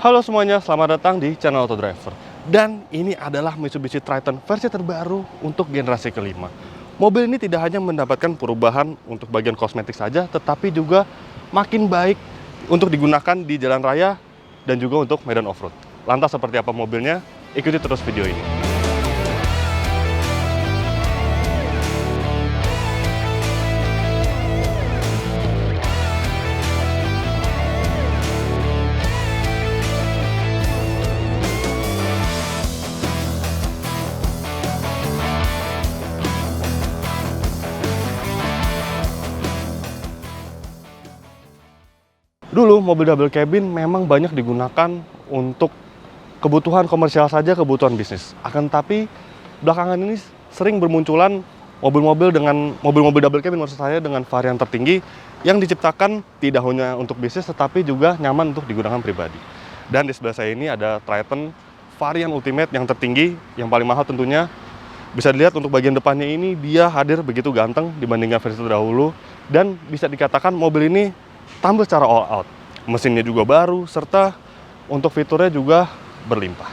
Halo semuanya, selamat datang di channel Auto Driver. Dan ini adalah Mitsubishi Triton versi terbaru untuk generasi kelima. Mobil ini tidak hanya mendapatkan perubahan untuk bagian kosmetik saja, tetapi juga makin baik untuk digunakan di jalan raya dan juga untuk medan off-road. Lantas seperti apa mobilnya? Ikuti terus video ini. Dulu mobil double cabin memang banyak digunakan untuk kebutuhan komersial saja, kebutuhan bisnis. Akan tapi belakangan ini sering bermunculan mobil-mobil double cabin maksud saya dengan varian tertinggi yang diciptakan tidak hanya untuk bisnis tetapi juga nyaman untuk digunakan pribadi. Dan di sebelah saya ini ada Triton varian Ultimate yang tertinggi, yang paling mahal tentunya. Bisa dilihat untuk bagian depannya ini dia hadir begitu ganteng dibandingkan versi terdahulu, dan bisa dikatakan mobil ini tampil secara all out. Mesinnya juga baru, serta untuk fiturnya juga berlimpah.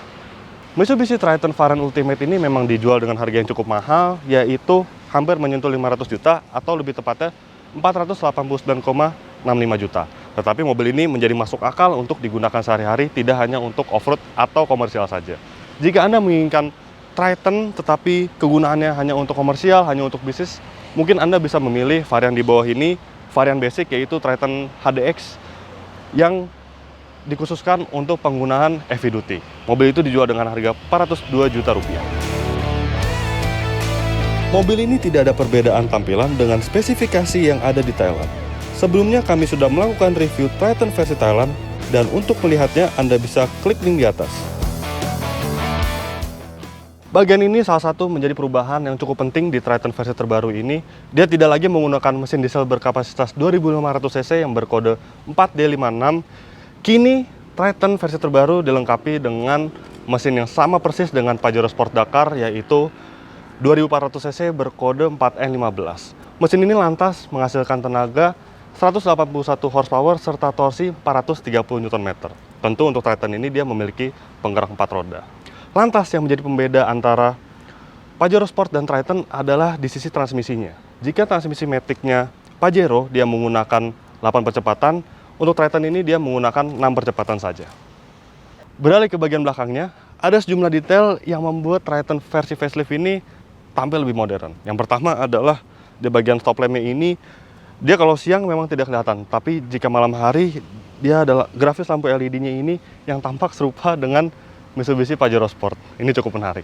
Mitsubishi Triton varian Ultimate ini memang dijual dengan harga yang cukup mahal, yaitu hampir menyentuh 500 juta atau lebih tepatnya 489,65 juta. Tetapi mobil ini menjadi masuk akal untuk digunakan sehari-hari, tidak hanya untuk off-road atau komersial saja. Jika Anda menginginkan Triton tetapi kegunaannya hanya untuk komersial, hanya untuk bisnis, mungkin Anda bisa memilih varian di bawah ini, varian basic, yaitu Triton HDX yang dikhususkan untuk penggunaan heavy duty. Mobil itu dijual dengan harga 402 juta rupiah. Mobil ini tidak ada perbedaan tampilan dengan spesifikasi yang ada di Thailand. Sebelumnya kami sudah melakukan review Triton versi Thailand, dan untuk melihatnya Anda bisa klik link di atas. Bagian ini salah satu menjadi perubahan yang cukup penting di Triton versi terbaru ini. Dia tidak lagi menggunakan mesin diesel berkapasitas 2500 cc yang berkode 4D56. Kini Triton versi terbaru dilengkapi dengan mesin yang sama persis dengan Pajero Sport Dakar, yaitu 2400 cc berkode 4N15. Mesin ini lantas menghasilkan tenaga 181 horsepower serta torsi 430 Nm. Tentu untuk Triton ini dia memiliki penggerak 4 roda. Lantas yang menjadi pembeda antara Pajero Sport dan Triton adalah di sisi transmisinya. Jika transmisi matic-nya Pajero dia menggunakan 8 percepatan, untuk Triton ini dia menggunakan 6 percepatan saja. Beralih ke bagian belakangnya, ada sejumlah detail yang membuat Triton versi facelift ini tampil lebih modern. Yang pertama adalah di bagian stop lamp-nya ini, dia kalau siang memang tidak kelihatan, tapi jika malam hari dia adalah grafis lampu LED-nya ini yang tampak serupa dengan Mitsubishi Pajero Sport. Ini cukup menarik.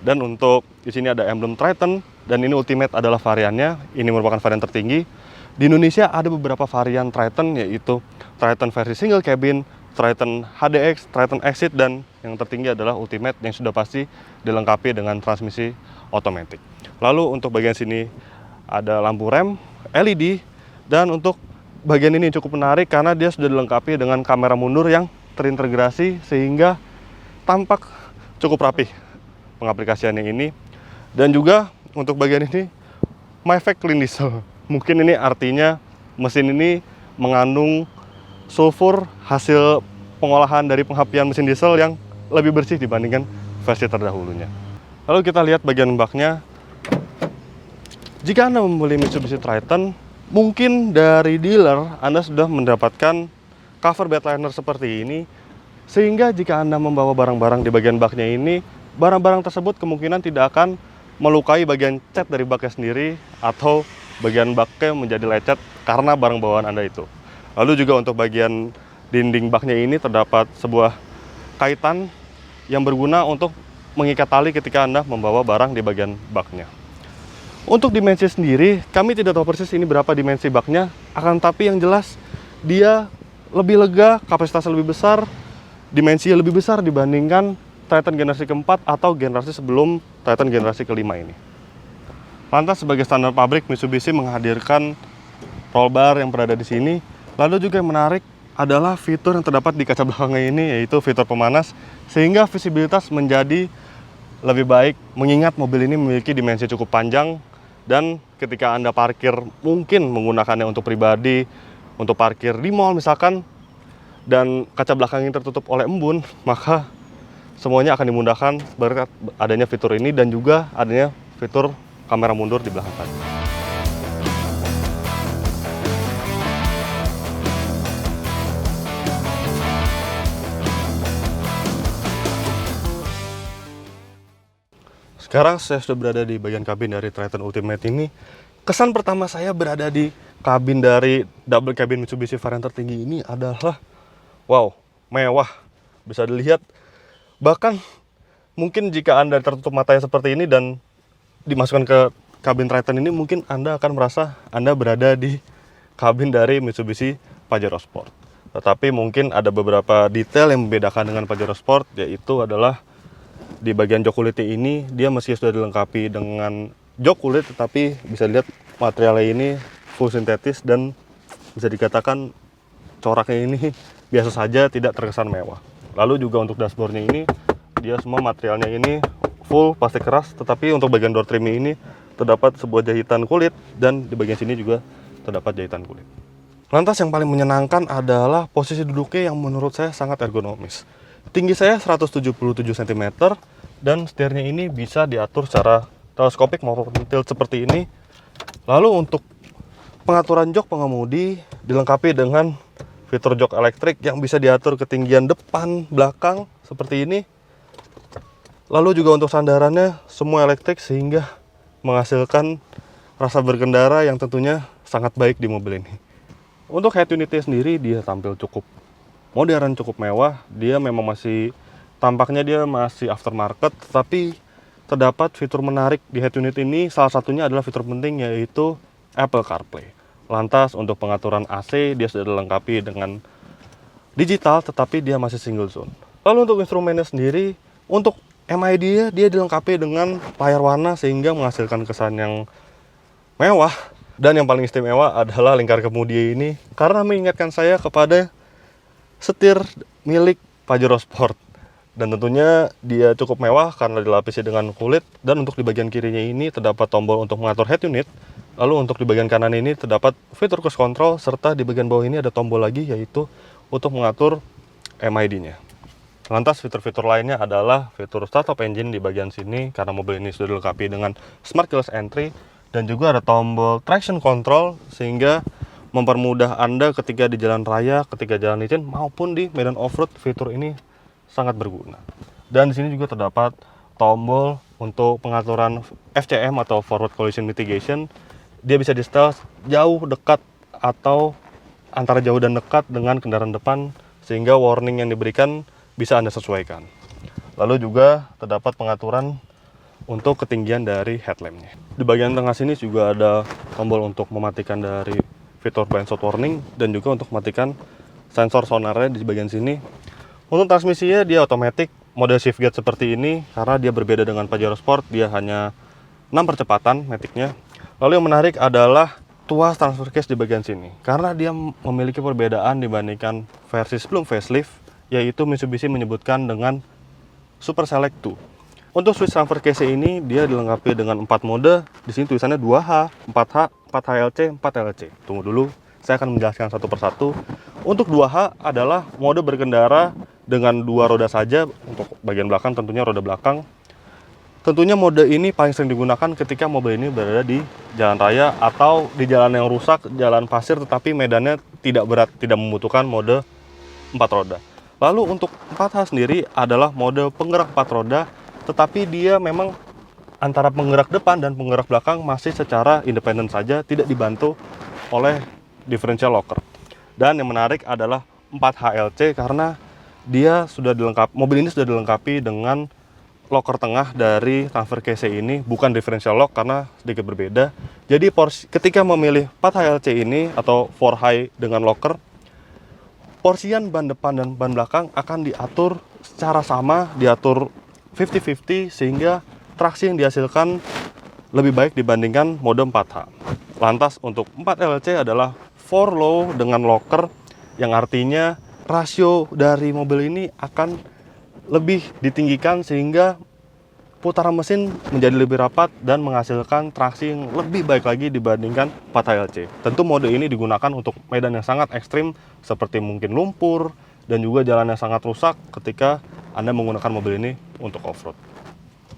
Dan untuk di sini ada emblem Triton, dan ini Ultimate adalah variannya. Ini merupakan varian tertinggi. Di Indonesia ada beberapa varian Triton, yaitu Triton versi single cabin, Triton HDX, Triton Exit, dan yang tertinggi adalah Ultimate yang sudah pasti dilengkapi dengan transmisi otomatis. Lalu untuk bagian sini ada lampu rem LED, dan untuk bagian ini cukup menarik karena dia sudah dilengkapi dengan kamera mundur yang terintegrasi sehingga tampak cukup rapih pengaplikasiannya ini. Dan juga untuk bagian ini Myfect Clean Diesel. Mungkin ini artinya mesin ini mengandung sulfur hasil pengolahan dari penghapian mesin diesel yang lebih bersih dibandingkan versi terdahulunya. Lalu kita lihat bagian baknya. Jika Anda membeli Mitsubishi Triton, mungkin dari dealer Anda sudah mendapatkan cover bed liner seperti ini, sehingga jika Anda membawa barang-barang di bagian baknya ini, barang-barang tersebut kemungkinan tidak akan melukai bagian cat dari baknya sendiri atau bagian baknya menjadi lecet karena barang bawaan Anda itu. Lalu juga untuk bagian dinding baknya ini terdapat sebuah kaitan yang berguna untuk mengikat tali ketika Anda membawa barang di bagian baknya. Untuk dimensi sendiri, kami tidak tahu persis ini berapa dimensi baknya, akan tapi yang jelas dia lebih lega, kapasitasnya lebih besar, dimensinya lebih besar dibandingkan Triton generasi keempat atau generasi sebelum Triton generasi kelima ini. Lantas sebagai standar pabrik, Mitsubishi menghadirkan roll bar yang berada di sini. Lalu juga yang menarik adalah fitur yang terdapat di kaca belakangnya ini, yaitu fitur pemanas, sehingga visibilitas menjadi lebih baik mengingat mobil ini memiliki dimensi cukup panjang, dan ketika Anda parkir mungkin menggunakannya untuk pribadi, untuk parkir di mall misalkan, dan kaca belakang ini tertutup oleh embun, maka semuanya akan dimudahkan berkat adanya fitur ini dan juga adanya fitur kamera mundur di belakang tadi. Sekarang saya sudah berada di bagian kabin dari Triton Ultimate ini. Kesan pertama saya berada di kabin dari double cabin Mitsubishi varian tertinggi ini adalah wow, mewah. Bisa dilihat, bahkan mungkin jika Anda tertutup matanya seperti ini dan dimasukkan ke kabin Triton ini, mungkin Anda akan merasa Anda berada di kabin dari Mitsubishi Pajero Sport. Tetapi mungkin ada beberapa detail yang membedakan dengan Pajero Sport, yaitu adalah di bagian jok kulitnya ini, dia meski sudah dilengkapi dengan jok kulit, tetapi bisa dilihat materialnya ini full sintetis dan bisa dikatakan coraknya ini biasa saja, tidak terkesan mewah. Lalu juga untuk dashboardnya ini, dia semua materialnya ini full plastik keras, tetapi untuk bagian door trim ini terdapat sebuah jahitan kulit dan di bagian sini juga terdapat jahitan kulit. Lantas yang paling menyenangkan adalah posisi duduknya yang menurut saya sangat ergonomis. Tinggi saya 177 cm dan setirnya ini bisa diatur secara teleskopik maupun tilt seperti ini. Lalu untuk pengaturan jok pengemudi dilengkapi dengan fitur jok elektrik yang bisa diatur ketinggian depan, belakang seperti ini. Lalu juga untuk sandarannya semua elektrik sehingga menghasilkan rasa berkendara yang tentunya sangat baik di mobil ini. Untuk head unitnya sendiri dia tampil cukup modern, cukup mewah. Dia memang tampaknya dia masih aftermarket, tetapi terdapat fitur menarik di head unit ini. Salah satunya adalah fitur penting, yaitu Apple CarPlay. Lantas untuk pengaturan AC dia sudah dilengkapi dengan digital, tetapi dia masih single zone. Lalu untuk instrumennya sendiri, untuk MID dia dilengkapi dengan layar warna sehingga menghasilkan kesan yang mewah. Dan yang paling istimewa adalah lingkar kemudi ini, karena mengingatkan saya kepada setir milik Pajero Sport. Dan tentunya dia cukup mewah karena dilapisi dengan kulit. Dan untuk di bagian kirinya ini terdapat tombol untuk mengatur head unit. Lalu untuk di bagian kanan ini terdapat fitur cruise control, serta di bagian bawah ini ada tombol lagi, yaitu untuk mengatur MID-nya. Lantas fitur-fitur lainnya adalah fitur startup engine di bagian sini, karena mobil ini sudah dilengkapi dengan smart keyless entry. Dan juga ada tombol traction control sehingga mempermudah Anda ketika di jalan raya, ketika jalan licin maupun di medan off-road. Fitur ini sangat berguna. Dan di sini juga terdapat tombol untuk pengaturan FCM atau forward collision mitigation. Dia bisa di setel jauh, dekat, atau antara jauh dan dekat dengan kendaraan depan sehingga warning yang diberikan bisa Anda sesuaikan. Lalu juga terdapat pengaturan untuk ketinggian dari headlampnya. Di bagian tengah sini juga ada tombol untuk mematikan dari fitur blind spot warning dan juga untuk mematikan sensor sonarnya di bagian sini. Untuk transmisinya dia otomatis mode shift gear seperti ini, karena dia berbeda dengan Pajero Sport, dia hanya 6 percepatan maticnya. Lalu yang menarik adalah tuas transfer case di bagian sini, karena dia memiliki perbedaan dibandingkan versi sebelum facelift, yaitu Mitsubishi menyebutkan dengan Super Select 2. Untuk switch transfer case ini dia dilengkapi dengan 4 mode. Di sini tulisannya 2H, 4H, 4HLC, 4LC. Tunggu dulu, saya akan menjelaskan satu persatu. Untuk 2H adalah mode berkendara dengan 2 roda saja. Untuk bagian belakang tentunya roda belakang. Tentunya mode ini paling sering digunakan ketika mobil ini berada di jalan raya atau di jalan yang rusak, jalan pasir tetapi medannya tidak berat, tidak membutuhkan mode 4 roda. Lalu untuk 4H sendiri adalah mode penggerak 4 roda, tetapi dia memang antara penggerak depan dan penggerak belakang masih secara independen saja, tidak dibantu oleh differential locker. Dan yang menarik adalah 4HLC karena dia sudah dilengkapi, mobil ini sudah dilengkapi dengan locker tengah dari transfer case ini, bukan differential lock karena sedikit berbeda. Jadi ketika memilih 4HLC ini atau 4 high dengan locker, porsian ban depan dan ban belakang akan diatur secara sama, diatur 50-50 sehingga traksi yang dihasilkan lebih baik dibandingkan mode 4H. Lantas untuk 4LC adalah 4 low dengan locker, yang artinya rasio dari mobil ini akan lebih ditinggikan sehingga putaran mesin menjadi lebih rapat dan menghasilkan traksi yang lebih baik lagi dibandingkan 4HLC. Tentu mode ini digunakan untuk medan yang sangat ekstrim seperti mungkin lumpur, dan juga jalannya sangat rusak ketika Anda menggunakan mobil ini untuk off-road.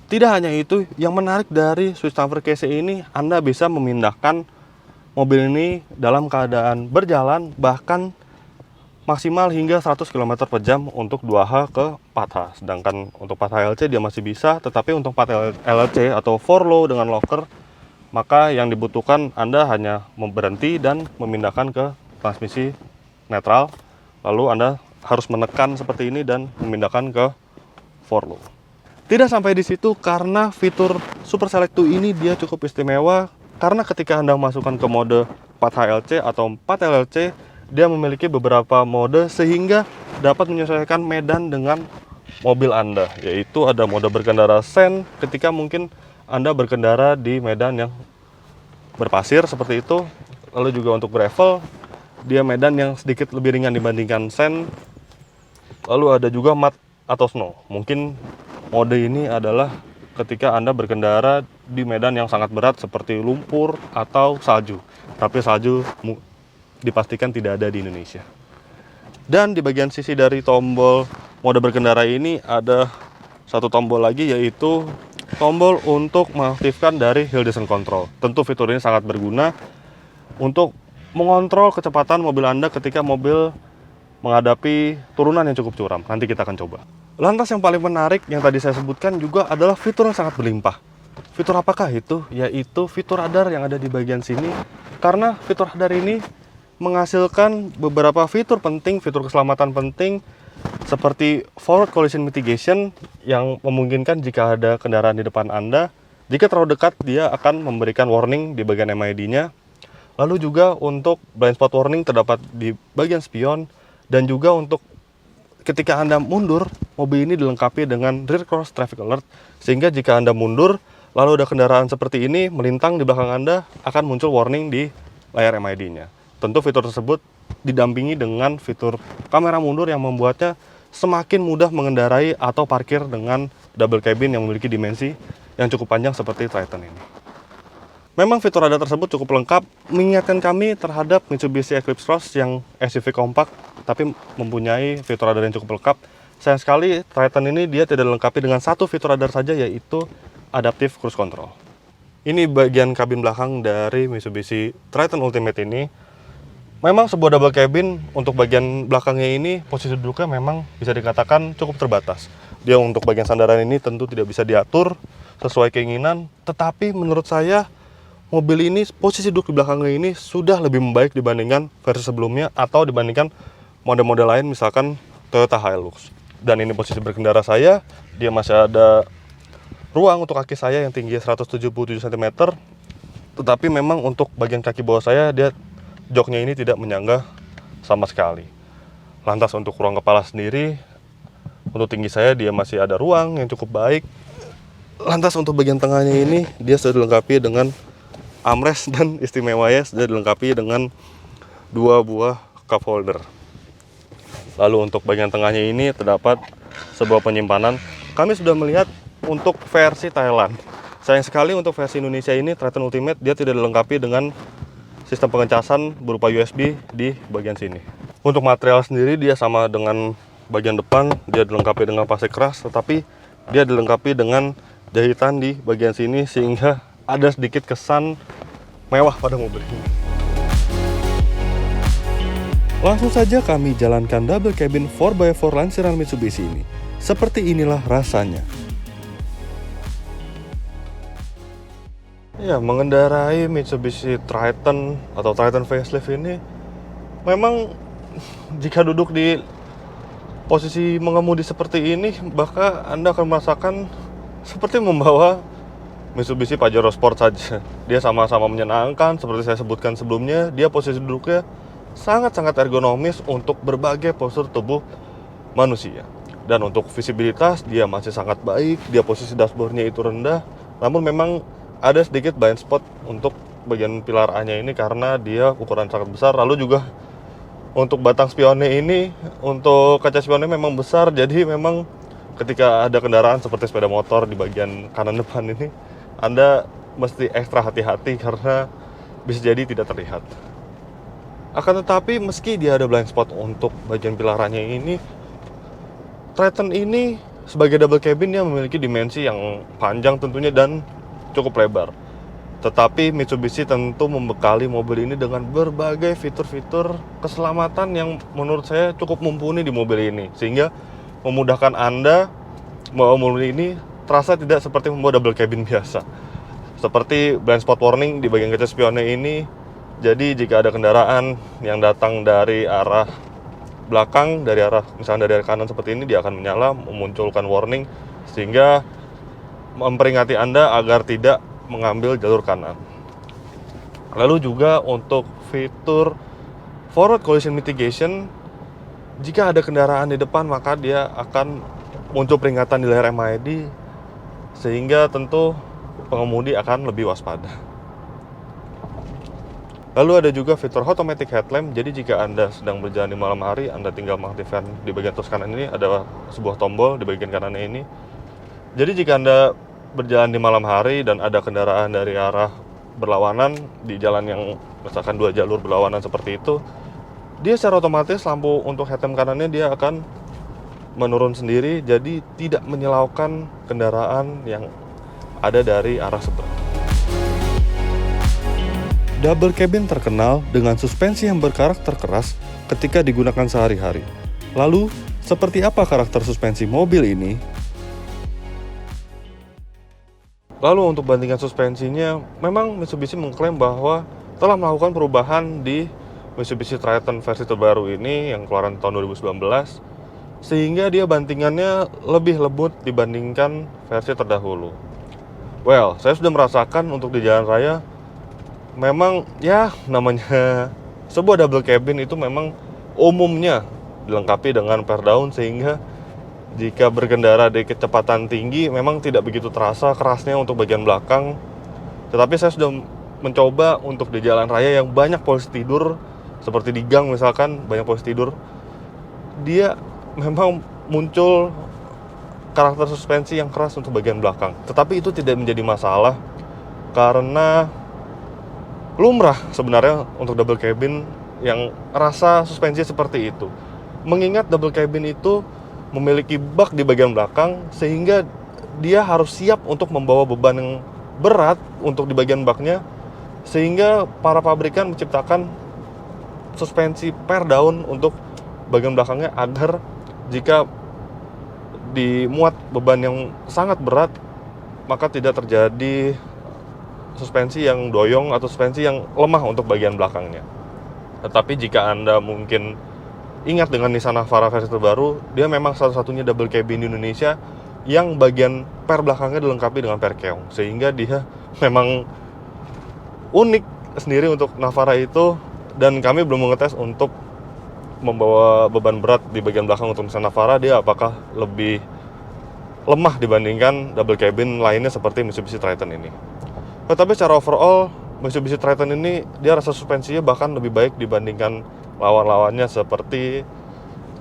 Tidak hanya itu, yang menarik dari Swiss Transfer KC ini, Anda bisa memindahkan mobil ini dalam keadaan berjalan bahkan maksimal hingga 100 km per jam untuk 2H ke 4H. Sedangkan untuk 4H LC dia masih bisa, tetapi untuk 4H LC atau 4Low dengan locker, maka yang dibutuhkan Anda hanya berhenti dan memindahkan ke transmisi netral. Lalu Anda harus menekan seperti ini dan memindahkan ke 4Low. Tidak sampai di situ, karena fitur Super Select 2 ini dia cukup istimewa, karena ketika Anda masukkan ke mode 4H LC atau 4LLC, dia memiliki beberapa mode sehingga dapat menyesuaikan medan dengan mobil Anda, yaitu ada mode berkendara sand ketika mungkin Anda berkendara di medan yang berpasir seperti itu. Lalu juga untuk gravel, dia medan yang sedikit lebih ringan dibandingkan sand. Lalu ada juga mud atau snow. Mungkin mode ini adalah ketika Anda berkendara di medan yang sangat berat seperti lumpur atau salju. Tapi salju dipastikan tidak ada di Indonesia. Dan di bagian sisi dari tombol mode berkendara ini ada satu tombol lagi, yaitu tombol untuk mengaktifkan dari hill descent control. Tentu fitur ini sangat berguna untuk mengontrol kecepatan mobil Anda ketika mobil menghadapi turunan yang cukup curam. Nanti kita akan coba. Lantas yang paling menarik yang tadi saya sebutkan juga adalah fitur yang sangat berlimpah. Fitur apakah itu? Yaitu fitur radar yang ada di bagian sini. Karena fitur radar ini menghasilkan beberapa fitur penting, fitur keselamatan penting, seperti forward collision mitigation yang memungkinkan jika ada kendaraan di depan Anda, jika terlalu dekat dia akan memberikan warning di bagian MID-nya. Lalu juga untuk blind spot warning terdapat di bagian spion, dan juga untuk ketika Anda mundur, mobil ini dilengkapi dengan rear cross traffic alert, sehingga jika Anda mundur lalu ada kendaraan seperti ini melintang di belakang Anda, akan muncul warning di layar MID-nya. Tentu fitur tersebut didampingi dengan fitur kamera mundur yang membuatnya semakin mudah mengendarai atau parkir dengan double cabin yang memiliki dimensi yang cukup panjang seperti Triton ini. Memang fitur radar tersebut cukup lengkap, mengingatkan kami terhadap Mitsubishi Eclipse Cross yang SUV kompak, tapi mempunyai fitur radar yang cukup lengkap. Sayang sekali, Triton ini dia tidak dilengkapi dengan satu fitur radar saja, yaitu Adaptive Cruise Control. Ini bagian kabin belakang dari Mitsubishi Triton Ultimate ini. Memang sebuah double cabin, untuk bagian belakangnya ini posisi duduknya memang bisa dikatakan cukup terbatas. Dia untuk bagian sandaran ini tentu tidak bisa diatur sesuai keinginan, tetapi menurut saya mobil ini posisi duduk di belakangnya ini sudah lebih membaik dibandingkan versi sebelumnya atau dibandingkan model-model lain, misalkan Toyota Hilux. Dan ini posisi berkendara saya, dia masih ada ruang untuk kaki saya yang tinggi 177 cm, tetapi memang untuk bagian kaki bawah saya dia joknya ini tidak menyangga sama sekali. Lantas untuk ruang kepala sendiri, untuk tinggi saya dia masih ada ruang yang cukup baik. Lantas untuk bagian tengahnya ini dia sudah dilengkapi dengan armrest, dan istimewanya sudah dilengkapi dengan 2 buah cup holder. Lalu untuk bagian tengahnya ini terdapat sebuah penyimpanan. Kami sudah melihat untuk versi Thailand. Sayang sekali untuk versi Indonesia ini Triton Ultimate dia tidak dilengkapi dengan sistem pengecasan berupa USB di bagian sini. Untuk material sendiri dia sama dengan bagian depan, dia dilengkapi dengan plastik keras, tetapi dia dilengkapi dengan jahitan di bagian sini sehingga ada sedikit kesan mewah pada mobil ini. Langsung saja kami jalankan double cabin 4x4 lansiran Mitsubishi ini. Seperti inilah rasanya. Ya, mengendarai Mitsubishi Triton atau Triton facelift ini memang jika duduk di posisi mengemudi seperti ini, bahkan Anda akan merasakan seperti membawa Mitsubishi Pajero Sport saja. Dia sama-sama menyenangkan, seperti saya sebutkan sebelumnya, dia posisi duduknya sangat-sangat ergonomis untuk berbagai postur tubuh manusia. Dan untuk visibilitas dia masih sangat baik, dia posisi dashboardnya itu rendah, namun memang ada sedikit blind spot untuk bagian pilar A-nya ini karena dia ukuran sangat besar. Lalu juga untuk batang spionnya ini, untuk kaca spionnya memang besar, jadi memang ketika ada kendaraan seperti sepeda motor di bagian kanan depan ini, Anda mesti ekstra hati-hati karena bisa jadi tidak terlihat. Akan tetapi meski dia ada blind spot untuk bagian pilarannya ini, Triton ini sebagai double cabin dia memiliki dimensi yang panjang tentunya dan cukup lebar. Tetapi Mitsubishi tentu membekali mobil ini dengan berbagai fitur-fitur keselamatan yang menurut saya cukup mumpuni di mobil ini, sehingga memudahkan Anda membawa mobil ini terasa tidak seperti membawa double cabin biasa. Seperti blind spot warning di bagian kaca spionnya ini, jadi jika ada kendaraan yang datang dari arah belakang, dari arah misalnya dari arah kanan seperti ini, dia akan menyala, memunculkan warning sehingga memperingati Anda agar tidak mengambil jalur kanan. Lalu juga untuk fitur forward collision mitigation, jika ada kendaraan di depan maka dia akan muncul peringatan di layar MID sehingga tentu pengemudi akan lebih waspada. Lalu ada juga fitur automatic headlamp. Jadi jika Anda sedang berjalan di malam hari, Anda tinggal mengaktifkan di bagian atas kanan ini ada sebuah tombol di bagian kanannya ini. Jadi jika Anda berjalan di malam hari dan ada kendaraan dari arah berlawanan di jalan yang misalkan 2 jalur berlawanan seperti itu, dia secara otomatis lampu untuk headlamp kanannya dia akan menurun sendiri, jadi tidak menyilaukan kendaraan yang ada dari arah seberang. Double cabin terkenal dengan suspensi yang berkarakter keras ketika digunakan sehari-hari. Lalu, seperti apa karakter suspensi mobil ini? Lalu untuk bandingkan suspensinya, memang Mitsubishi mengklaim bahwa telah melakukan perubahan di Mitsubishi Triton versi terbaru ini yang keluaran tahun 2019, sehingga dia bandingannya lebih lembut dibandingkan versi terdahulu. Well, saya sudah merasakan untuk di jalan raya, memang ya namanya sebuah double cabin itu memang umumnya dilengkapi dengan per daun, sehingga jika berkendara di kecepatan tinggi memang tidak begitu terasa kerasnya untuk bagian belakang. Tetapi saya sudah mencoba untuk di jalan raya yang banyak posisi tidur, seperti di gang misalkan banyak posisi tidur, dia memang muncul karakter suspensi yang keras untuk bagian belakang. Tetapi itu tidak menjadi masalah karena lumrah sebenarnya untuk double cabin yang rasa suspensi seperti itu. Mengingat double cabin itu memiliki bak di bagian belakang sehingga dia harus siap untuk membawa beban yang berat untuk di bagian baknya, sehingga para pabrikan menciptakan suspensi per daun untuk bagian belakangnya agar jika dimuat beban yang sangat berat maka tidak terjadi suspensi yang doyong atau suspensi yang lemah untuk bagian belakangnya. Tetapi jika Anda mungkin ingat dengan Nissan Navara versi terbaru, dia memang satu-satunya double cabin di Indonesia yang bagian per belakangnya dilengkapi dengan per keong, sehingga dia memang unik sendiri untuk Navara itu. Dan kami belum mengetes untuk membawa beban berat di bagian belakang untuk Nissan Navara, dia apakah lebih lemah dibandingkan double cabin lainnya seperti Mitsubishi Triton ini. Tetapi secara overall Mitsubishi Triton ini dia rasa suspensinya bahkan lebih baik dibandingkan lawan-lawannya seperti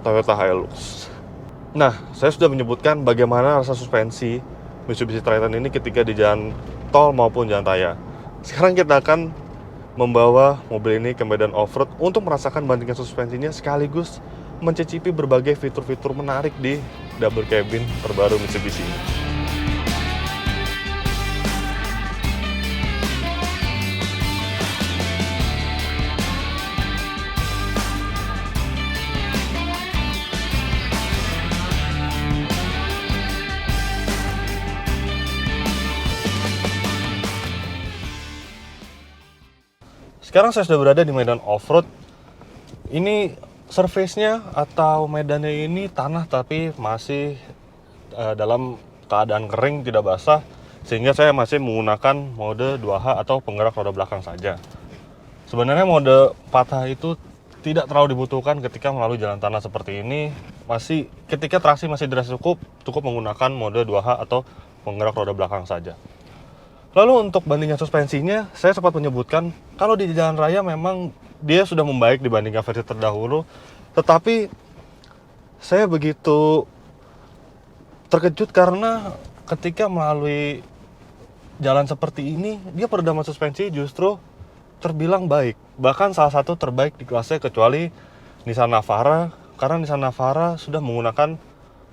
Toyota Hilux. Nah, saya sudah menyebutkan bagaimana rasa suspensi Mitsubishi Triton ini ketika di jalan tol maupun jalan raya. Sekarang kita akan membawa mobil ini ke medan off-road untuk merasakan bandingan suspensinya sekaligus mencicipi berbagai fitur-fitur menarik di double cabin terbaru Mitsubishi ini. Sekarang saya sudah berada di medan off-road. Ini surface-nya atau medannya ini tanah tapi masih dalam keadaan kering, tidak basah, sehingga saya masih menggunakan mode 2H atau penggerak roda belakang saja. Sebenarnya mode patah itu tidak terlalu dibutuhkan ketika melalui jalan tanah seperti ini. Ketika traksi masih dirasa cukup menggunakan mode 2H atau penggerak roda belakang saja. Lalu untuk bandingan suspensinya, saya sempat menyebutkan kalau di jalan raya memang dia sudah membaik dibandingkan versi terdahulu. Tetapi saya begitu terkejut karena ketika melalui jalan seperti ini, dia peredaman suspensi justru terbilang baik. bahkan salah satu terbaik di kelasnya kecuali Nissan Navara, karena Nissan Navara sudah menggunakan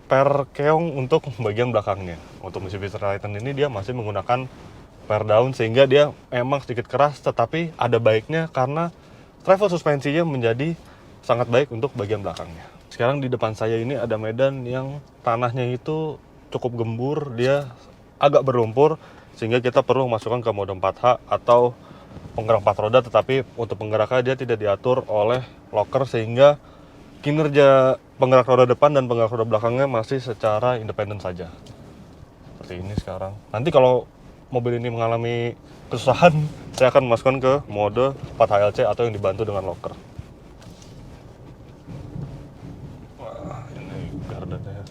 per keong untuk bagian belakangnya. Untuk Mitsubishi Triton ini dia masih menggunakan per daun, sehingga dia emang sedikit keras, tetapi ada baiknya karena travel suspensinya menjadi sangat baik untuk bagian belakangnya. Sekarang di depan saya ini ada medan yang tanahnya itu cukup gembur, dia agak berlumpur, sehingga kita perlu masukkan ke mode 4H atau penggerak 4 roda, tetapi untuk penggeraknya dia tidak diatur oleh locker, sehingga kinerja penggerak roda depan dan penggerak roda belakangnya masih secara independen saja. Seperti ini sekarang. Nanti kalau mobil ini mengalami kesusahan, saya akan masukkan ke mode 4HLC atau yang dibantu dengan locker. Wah, ini gardennya.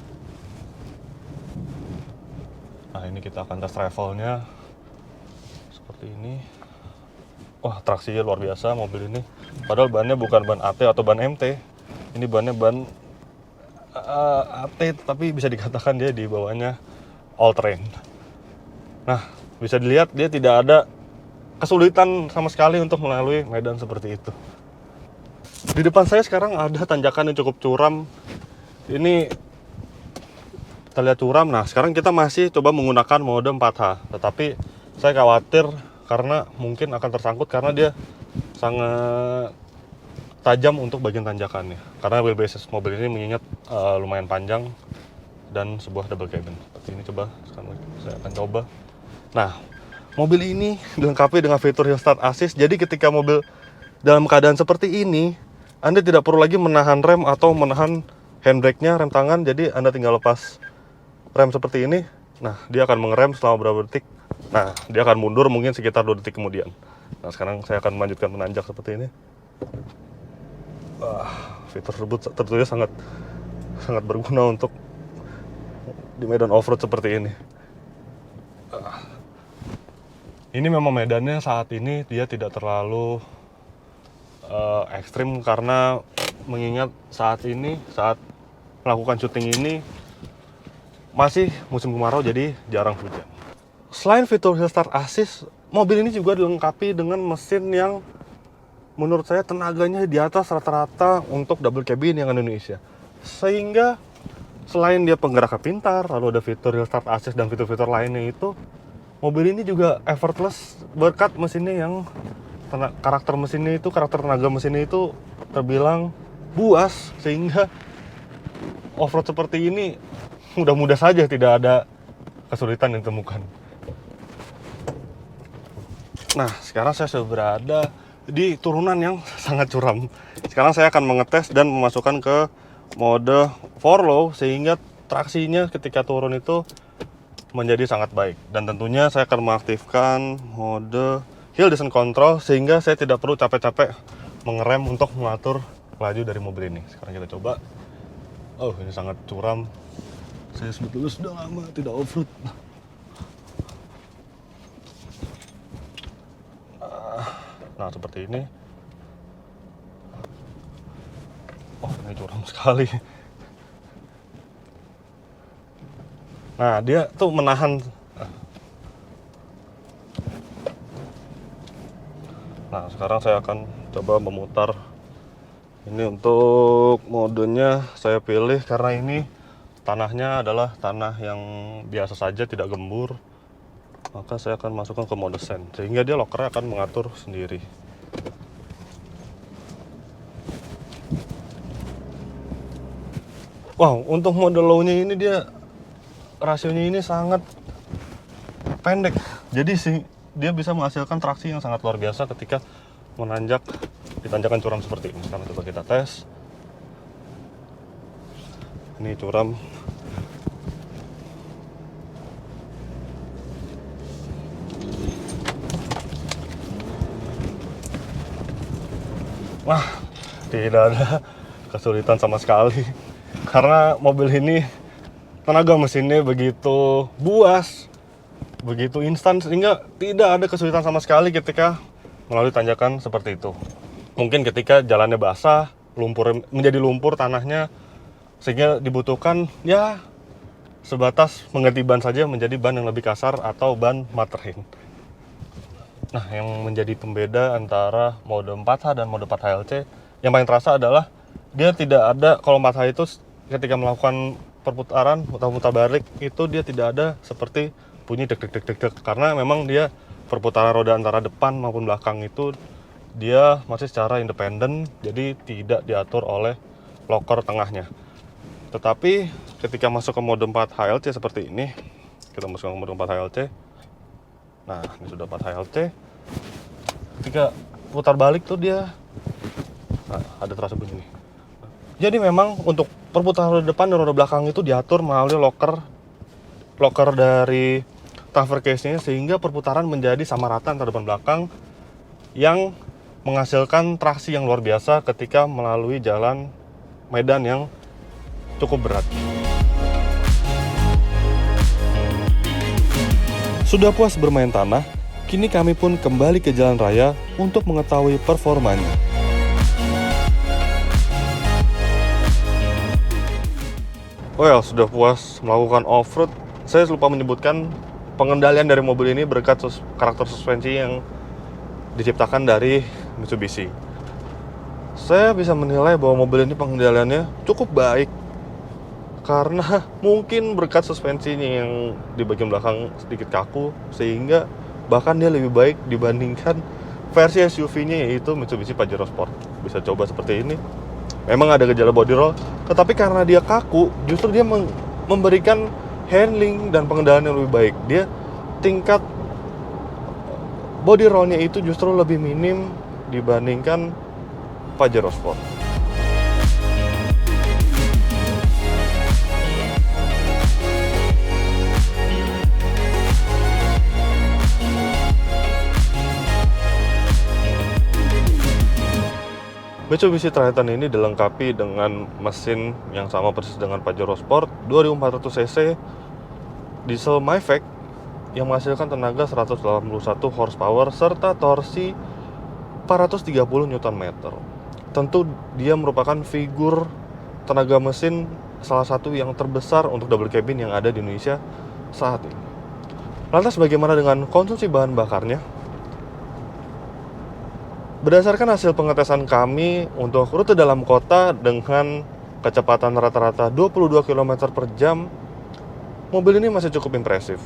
Nah, ini kita akan tes travelnya seperti ini. Wah, traksinya luar biasa mobil ini. Padahal bannya bukan ban AT atau ban MT. Ini bannya ban AT, tapi bisa dikatakan dia di bawahnya all terrain. Nah, bisa dilihat dia tidak ada kesulitan sama sekali untuk melalui medan seperti itu. Di depan saya sekarang ada tanjakan yang cukup curam. Ini kita lihat curam. Nah, sekarang kita masih coba menggunakan mode 4H, tetapi saya khawatir karena mungkin akan tersangkut karena dia sangat tajam untuk bagian tanjakannya. Karena wheelbase mobil ini mengingat lumayan panjang dan sebuah double cabin. Seperti ini, coba sekarang saya akan coba. Nah, mobil ini dilengkapi dengan fitur hill start assist. Jadi ketika mobil dalam keadaan seperti ini, Anda tidak perlu lagi menahan rem atau menahan handbrake-nya, rem tangan. Jadi Anda tinggal lepas rem seperti ini. Nah, dia akan mengerem selama beberapa detik. Nah, dia akan mundur mungkin sekitar 2 detik kemudian. Nah, sekarang saya akan melanjutkan menanjak seperti ini. Fitur tersebut tentunya sangat berguna untuk di medan off-road seperti ini. Ini memang medannya saat ini dia tidak terlalu ekstrim, karena mengingat saat melakukan syuting ini masih musim kemarau, jadi jarang hujan. Selain fitur hill start assist, mobil ini juga dilengkapi dengan mesin yang menurut saya tenaganya di atas rata-rata untuk double cabin yang Indonesia. Sehingga selain dia penggeraknya pintar, lalu ada fitur hill start assist dan fitur-fitur lainnya, itu mobil ini juga effortless berkat mesinnya yang karakter tenaga mesinnya itu terbilang buas, sehingga off-road seperti ini mudah-mudah saja tidak ada kesulitan yang ditemukan. Nah, sekarang saya sudah berada di turunan yang sangat curam. Sekarang saya akan mengetes dan memasukkan ke mode 4 low, sehingga traksinya ketika turun itu menjadi sangat baik. Dan tentunya saya akan mengaktifkan mode hill descent control, sehingga saya tidak perlu capek-capek mengerem untuk mengatur laju dari mobil ini. Sekarang kita coba. Oh, ini sangat curam. Saya sebetulnya sudah lama tidak off-road. Nah, seperti ini. Oh, ini curam sekali. Nah, dia tuh menahan. Nah, sekarang saya akan coba memutar. Ini untuk modenya saya pilih karena ini tanahnya adalah tanah yang biasa saja, tidak gembur. Maka saya akan masukkan ke mode sand, sehingga dia lockernya akan mengatur sendiri. Wow, untuk mode low-nya ini dia rasionya ini sangat pendek. Jadi dia bisa menghasilkan traksi yang sangat luar biasa ketika menanjak di tanjakan curam seperti ini. Sekarang coba kita tes. Ini curam. Wah, tidak ada kesulitan sama sekali. Karena mobil ini tenaga mesinnya begitu buas, begitu instan, sehingga tidak ada kesulitan sama sekali ketika melalui tanjakan seperti itu. Mungkin ketika jalannya basah, menjadi lumpur tanahnya, sehingga dibutuhkan ya sebatas mengganti ban saja menjadi ban yang lebih kasar atau ban materin. Nah, yang menjadi pembeda antara mode 4H dan mode 4HLC yang paling terasa adalah dia tidak ada, kalau 4H itu ketika melakukan perputaran atau putar balik itu dia tidak ada seperti bunyi dek dek dek dek dek, karena memang dia perputaran roda antara depan maupun belakang itu dia masih secara independen, jadi tidak diatur oleh loker tengahnya. Tetapi ketika masuk ke mode 4HLC seperti ini, kita masuk ke mode 4HLC. Nah, ini sudah 4HLC. Ketika putar balik tuh dia ada terasa bunyi nih. Jadi memang untuk perputaran roda depan dan roda belakang itu diatur melalui loker dari transfer case-nya, sehingga perputaran menjadi sama rata antara depan belakang yang menghasilkan traksi yang luar biasa ketika melalui jalan medan yang cukup berat. Sudah puas bermain tanah, kini kami pun kembali ke jalan raya untuk mengetahui performanya. Well, sudah puas melakukan off-road. Saya lupa menyebutkan pengendalian dari mobil ini berkat karakter suspensi yang diciptakan dari Mitsubishi. Saya bisa menilai bahwa mobil ini pengendaliannya cukup baik, karena mungkin berkat suspensinya yang di bagian belakang sedikit kaku, sehingga bahkan dia lebih baik dibandingkan versi SUV-nya, yaitu Mitsubishi Pajero Sport. Bisa coba seperti ini. Memang ada gejala body roll, tetapi karena dia kaku, justru dia memberikan handling dan pengendalian yang lebih baik. Dia tingkat body roll-nya itu justru lebih minim dibandingkan Pajero Sport. Mitsubishi Triton ini dilengkapi dengan mesin yang sama persis dengan Pajero Sport, 2400 cc diesel Myvec yang menghasilkan tenaga 181 horsepower serta torsi 430 Nm. Tentu dia merupakan figur tenaga mesin salah satu yang terbesar untuk double cabin yang ada di Indonesia saat ini. Lantas bagaimana dengan konsumsi bahan bakarnya? Berdasarkan hasil pengetesan kami untuk rute dalam kota dengan kecepatan rata-rata 22 km per jam, mobil ini masih cukup impresif.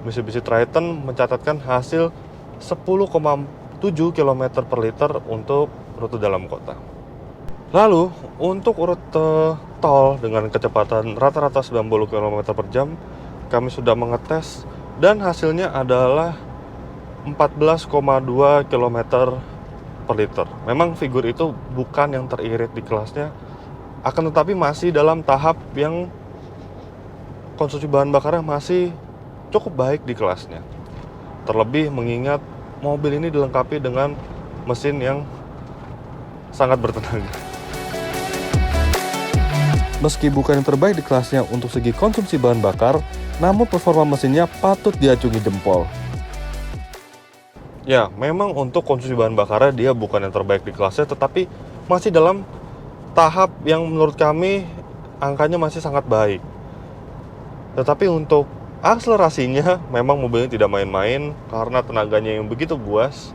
Mitsubishi Triton mencatatkan hasil 10,7 km per liter untuk rute dalam kota. Lalu, untuk rute tol dengan kecepatan rata-rata 90 km per jam, kami sudah mengetes dan hasilnya adalah 14,2 km per liter. Memang figur itu bukan yang teririt di kelasnya, akan tetapi masih dalam tahap yang konsumsi bahan bakarnya masih cukup baik di kelasnya. Terlebih mengingat mobil ini dilengkapi dengan mesin yang sangat bertenaga. Meski bukan yang terbaik di kelasnya untuk segi konsumsi bahan bakar, namun performa mesinnya patut diacungi jempol. Ya, memang untuk konsumsi bahan bakarnya dia bukan yang terbaik di kelasnya, tetapi masih dalam tahap yang menurut kami angkanya masih sangat baik. Tetapi untuk akselerasinya memang mobilnya tidak main-main karena tenaganya yang begitu buas.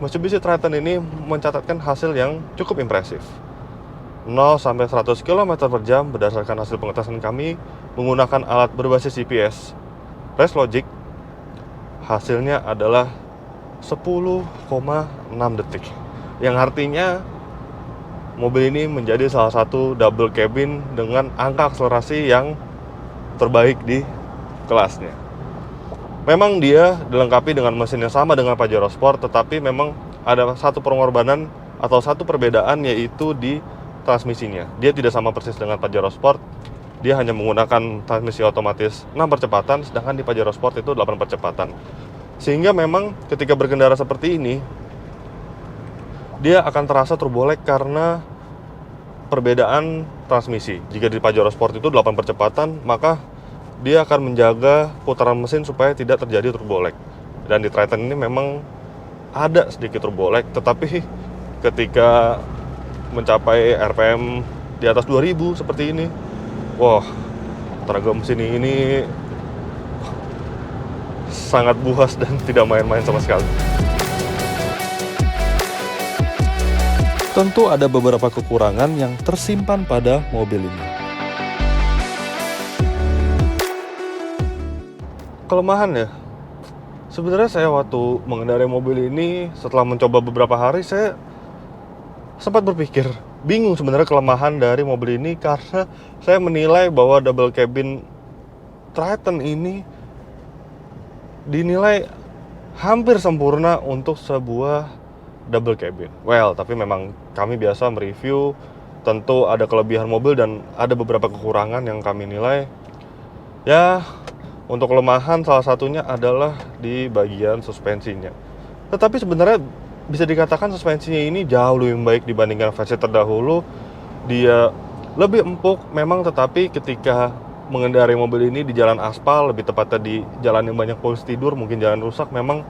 Mitsubishi Triton ini mencatatkan hasil yang cukup impresif. 0 sampai 100 km per jam berdasarkan hasil pengetesan kami menggunakan alat berbasis GPS Race Logic, hasilnya adalah 10,6 detik, yang artinya mobil ini menjadi salah satu double cabin dengan angka akselerasi yang terbaik di kelasnya. Memang dia dilengkapi dengan mesin yang sama dengan Pajero Sport, tetapi memang ada satu pengorbanan atau satu perbedaan, yaitu di transmisinya. Dia tidak sama persis dengan Pajero Sport. Dia hanya menggunakan transmisi otomatis 6 percepatan, sedangkan di Pajero Sport itu 8 percepatan. Sehingga memang ketika berkendara seperti ini, dia akan terasa turbolek karena perbedaan transmisi. Jika di Pajero Sport itu 8 percepatan, maka dia akan menjaga putaran mesin supaya tidak terjadi turbolek. Dan di Triton ini memang ada sedikit turbolek, tetapi ketika mencapai RPM di atas 2000 seperti ini, wah, tenaga mesin ini sangat buas dan tidak main-main sama sekali. Tentu ada beberapa kekurangan yang tersimpan pada mobil ini. Kelemahan ya, sebenarnya saya waktu mengendarai mobil ini setelah mencoba beberapa hari, saya sempat berpikir, bingung sebenarnya kelemahan dari mobil ini, karena saya menilai bahwa double cabin Triton ini dinilai hampir sempurna untuk sebuah double cabin. Well, tapi memang kami biasa mereview, tentu ada kelebihan mobil dan ada beberapa kekurangan yang kami nilai. Ya, untuk kelemahan salah satunya adalah di bagian suspensinya. Tetapi sebenarnya bisa dikatakan suspensinya ini jauh lebih baik dibandingkan versi terdahulu. Dia lebih empuk memang, tetapi ketika mengendarai mobil ini di jalan aspal, lebih tepatnya di jalan yang banyak polusi tidur, mungkin jalan rusak, memang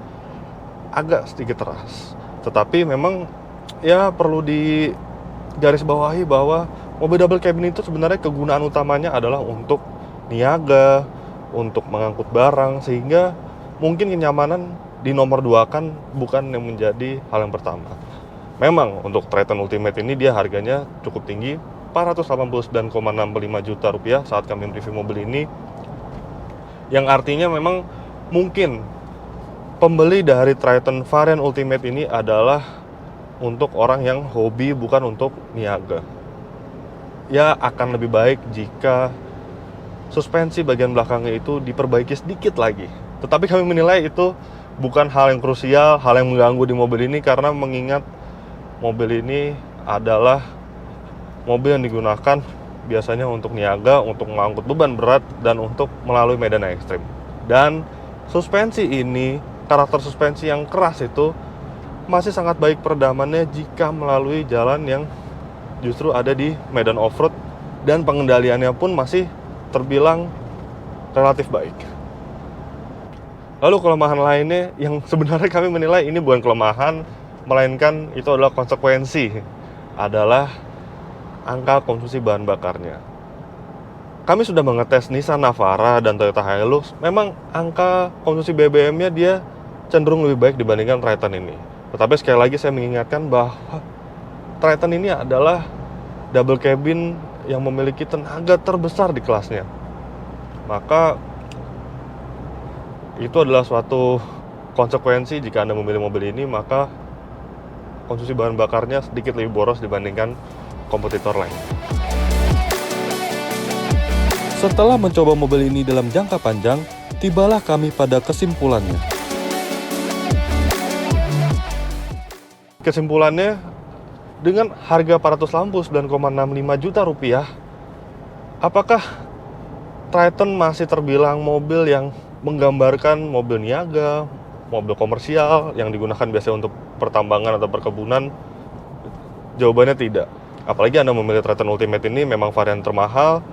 agak sedikit keras. Tetapi memang ya perlu digarisbawahi bahwa mobil double cabin itu sebenarnya kegunaan utamanya adalah untuk niaga, untuk mengangkut barang, sehingga mungkin kenyamanan di nomor 2 kan bukan yang menjadi hal yang pertama. Memang untuk Triton Ultimate ini dia harganya cukup tinggi, 489,65 juta rupiah saat kami review mobil ini, yang artinya memang mungkin pembeli dari Triton varian Ultimate ini adalah untuk orang yang hobi, bukan untuk niaga. Ya, akan lebih baik jika suspensi bagian belakangnya itu diperbaiki sedikit lagi. Tetapi kami menilai itu bukan hal yang krusial, hal yang mengganggu di mobil ini, karena mengingat mobil ini adalah mobil yang digunakan biasanya untuk niaga, untuk mengangkut beban berat, dan untuk melalui medan yang ekstrim. Dan suspensi ini, karakter suspensi yang keras itu masih sangat baik peredamannya jika melalui jalan yang justru ada di medan off-road, dan pengendaliannya pun masih terbilang relatif baik. Lalu kelemahan lainnya yang sebenarnya kami menilai ini bukan kelemahan, melainkan itu adalah konsekuensi, adalah angka konsumsi bahan bakarnya. Kami sudah mengetes Nissan Navara dan Toyota Hilux, memang angka konsumsi BBM-nya dia cenderung lebih baik dibandingkan Triton ini. Tetapi sekali lagi saya mengingatkan bahwa Triton ini adalah double cabin yang memiliki tenaga terbesar di kelasnya. Maka itu adalah suatu konsekuensi jika Anda memilih mobil ini, maka konsumsi bahan bakarnya sedikit lebih boros dibandingkan kompetitor lain. Setelah mencoba mobil ini dalam jangka panjang, tibalah kami pada kesimpulannya. Kesimpulannya, dengan harga 489,65 juta rupiah, apakah Triton masih terbilang mobil yang menggambarkan mobil niaga, mobil komersial yang digunakan biasanya untuk pertambangan atau perkebunan? Jawabannya tidak. Apalagi Anda memilih Triton Ultimate ini memang varian termahal.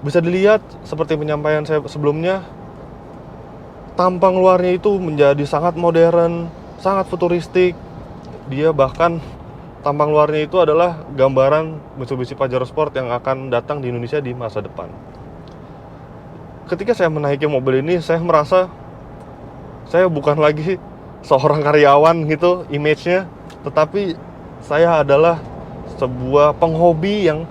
Bisa dilihat seperti penyampaian saya sebelumnya, tampang luarnya itu menjadi sangat modern, sangat futuristik. Dia bahkan tampang luarnya itu adalah gambaran Mitsubishi Pajero Sport yang akan datang di Indonesia di masa depan. Ketika saya menaiki mobil ini, saya merasa saya bukan lagi seorang karyawan gitu image-nya, tetapi saya adalah sebuah penghobi yang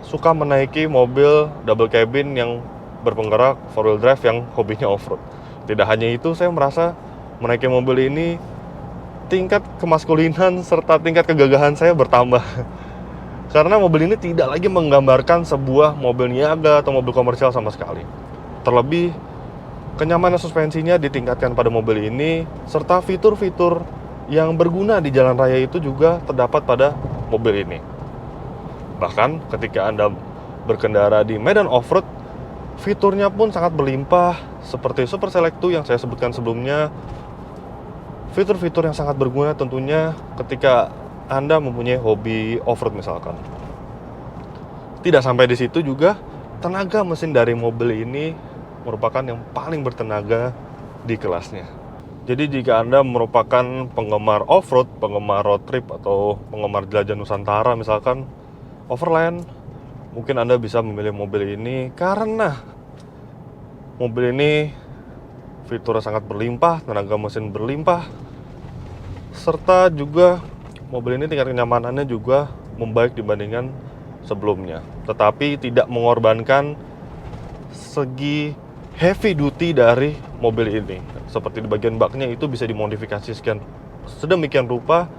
suka menaiki mobil double cabin yang berpenggerak 4-wheel drive yang hobinya off-road. Tidak hanya itu, saya merasa menaiki mobil ini tingkat kemaskulinan serta tingkat kegagahan saya bertambah. Karena mobil ini tidak lagi menggambarkan sebuah mobil niaga atau mobil komersial sama sekali. Terlebih, kenyamanan suspensinya ditingkatkan pada mobil ini, serta fitur-fitur yang berguna di jalan raya itu juga terdapat pada mobil ini. Bahkan ketika Anda berkendara di medan off-road, fiturnya pun sangat berlimpah, seperti Super Select 2 yang saya sebutkan sebelumnya. Fitur-fitur yang sangat berguna tentunya ketika Anda mempunyai hobi off-road misalkan. Tidak sampai di situ juga, tenaga mesin dari mobil ini merupakan yang paling bertenaga di kelasnya. Jadi jika Anda merupakan penggemar off-road, penggemar road trip, atau penggemar jelajah Nusantara misalkan, overland, mungkin Anda bisa memilih mobil ini karena mobil ini fiturnya sangat berlimpah, tenaga mesin berlimpah, serta juga mobil ini tingkat kenyamanannya juga membaik dibandingkan sebelumnya, tetapi tidak mengorbankan segi heavy duty dari mobil ini. Seperti di bagian baknya itu bisa dimodifikasi sedemikian rupa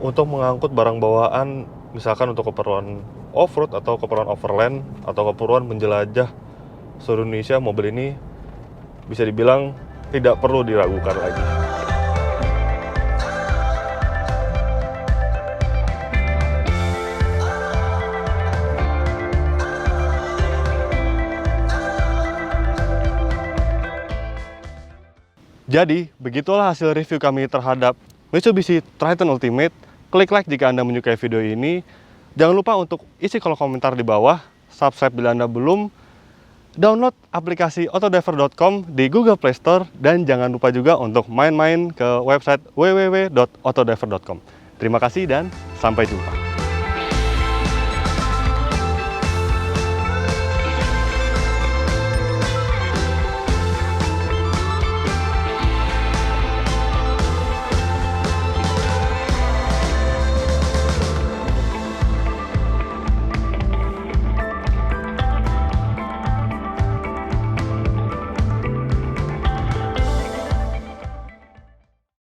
untuk mengangkut barang bawaan, misalkan untuk keperluan off-road atau keperluan overland atau keperluan menjelajah seluruh Indonesia. Mobil ini bisa dibilang tidak perlu diragukan lagi. Jadi, begitulah hasil review kami terhadap Mitsubishi Triton Ultimate. Klik like jika Anda menyukai video ini. Jangan lupa untuk isi kolom komentar di bawah. Subscribe bila Anda belum. Download aplikasi autodiver.com di Google Play Store. Dan jangan lupa juga untuk main-main ke website www.autodiver.com. Terima kasih dan sampai jumpa.